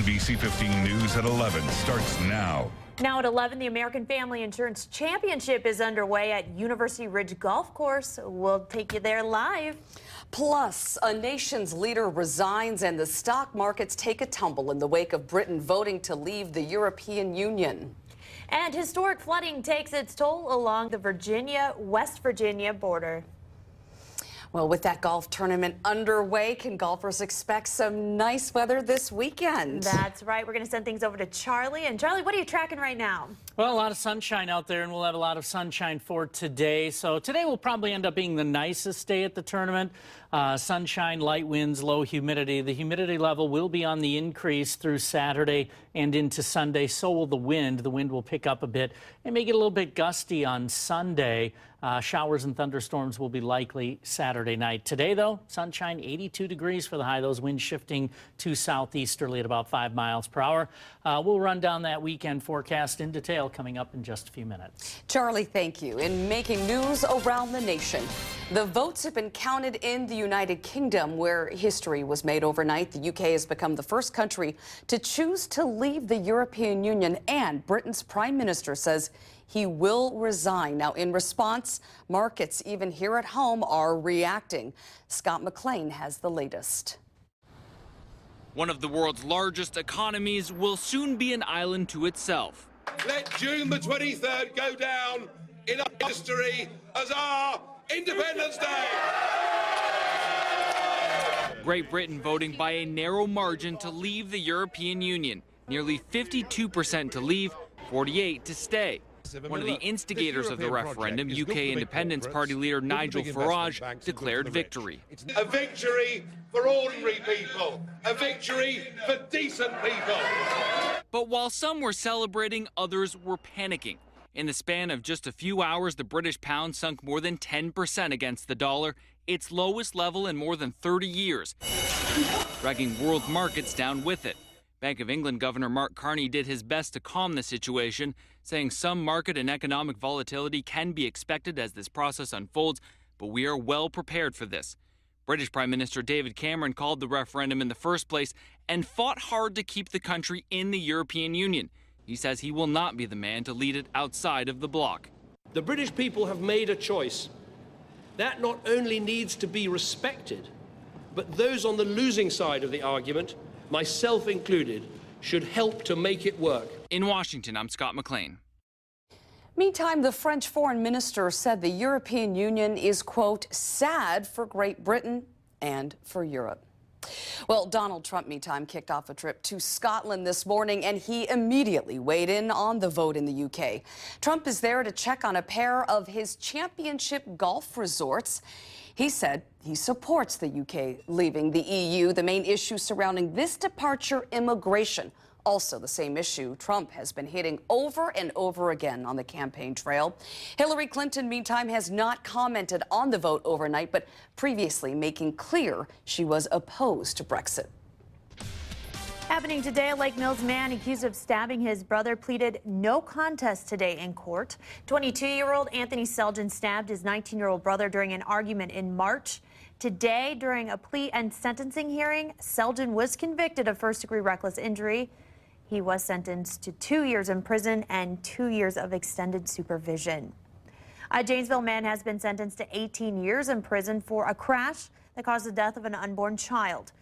ABC 15 News at 11 starts now. Now at 11, the American Family Insurance Championship is underway at University Ridge Golf Course. We'll take you there live. Plus, a nation's leader resigns and the stock markets take a tumble in the wake of Britain voting to leave the European Union. And historic flooding takes its toll along the Virginia-West Virginia border. Well, with that golf tournament underway, can golfers expect some nice weather this weekend? That's right. We're going to send things over to Charlie. And Charlie, what are you tracking right now? Well, a lot of sunshine out there, and we'll have a lot of sunshine for today. So today will probably end up being the nicest day at the tournament. Sunshine, light winds, low humidity. The humidity level will be on the increase through Saturday and into Sunday. So will the wind. The wind will pick up a bit and make it a little bit gusty on Sunday. Showers and thunderstorms will be likely Saturday night. Today, though, sunshine, 82 degrees for the high. Those winds shifting to southeasterly at about 5 miles per hour. We'll run down that weekend forecast in detail coming up in just a few minutes. Charlie, thank you. In making news around the nation, the votes have been counted in the United Kingdom, where history was made overnight. The UK has become the first country to choose to leave the European Union, and Britain's Prime Minister says he will resign. Now, in response, markets, even here at home, are reacting. Scott McLean has the latest. One of the world's largest economies will soon be an island to itself. Let June the 23rd go down in our history as our Independence Day. Great Britain voting by a narrow margin to leave the European Union. Nearly 52% to leave, 48% to stay. One of the instigators of the referendum, UK Independence Party leader Nigel Farage, declared victory. A victory for ordinary people, a victory for decent people. But while some were celebrating, others were panicking. In the span of just a few hours, the British pound sunk more than 10% against the dollar, its lowest level in more than 30 years, dragging world markets down with it. Bank of England Governor Mark Carney did his best to calm the situation, saying some market and economic volatility can be expected as this process unfolds, but we are well prepared for this. British Prime Minister David Cameron called the referendum in the first place and fought hard to keep the country in the European Union. He says he will not be the man to lead it outside of the bloc. The British people have made a choice. That not only needs to be respected, but those on the losing side of the argument, myself included, should help to make it work. In Washington, I'm Scott McLean. Meantime, the French foreign minister said the European Union is, quote, sad for Great Britain and for Europe. Well, Donald Trump, meantime, kicked off a trip to Scotland this morning, and he immediately weighed in on the vote in the UK. Trump is there to check on a pair of his championship golf resorts. He said he supports the UK leaving the EU. The main issue surrounding this departure, immigration. Also the same issue Trump has been hitting over and over again on the campaign trail. Hillary Clinton, meantime, has not commented on the vote overnight, but previously making clear she was opposed to Brexit. Happening today, a Lake Mills man accused of stabbing his brother pleaded no contest today in court. 22-year-old Anthony Selden stabbed his 19-year-old brother during an argument in March. Today, during a plea and sentencing hearing, Selden was convicted of first-degree reckless injury. He was sentenced to 2 years in prison and 2 years of extended supervision. A Janesville man has been sentenced to 18 years in prison for a crash that caused the death of an unborn child.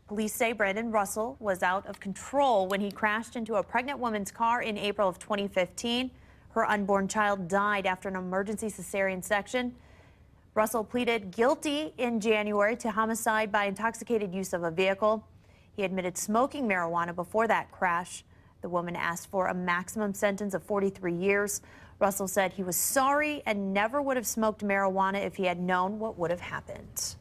Police say Brandon Russell was out of control when he crashed into a pregnant woman's car in April of 2015. Her unborn child died after an emergency cesarean section. Russell pleaded guilty in January to homicide by intoxicated use of a vehicle. He admitted smoking marijuana before that crash. The woman asked for a maximum sentence of 43 years. Russell said he was sorry and never would have smoked marijuana if he had known what would have happened.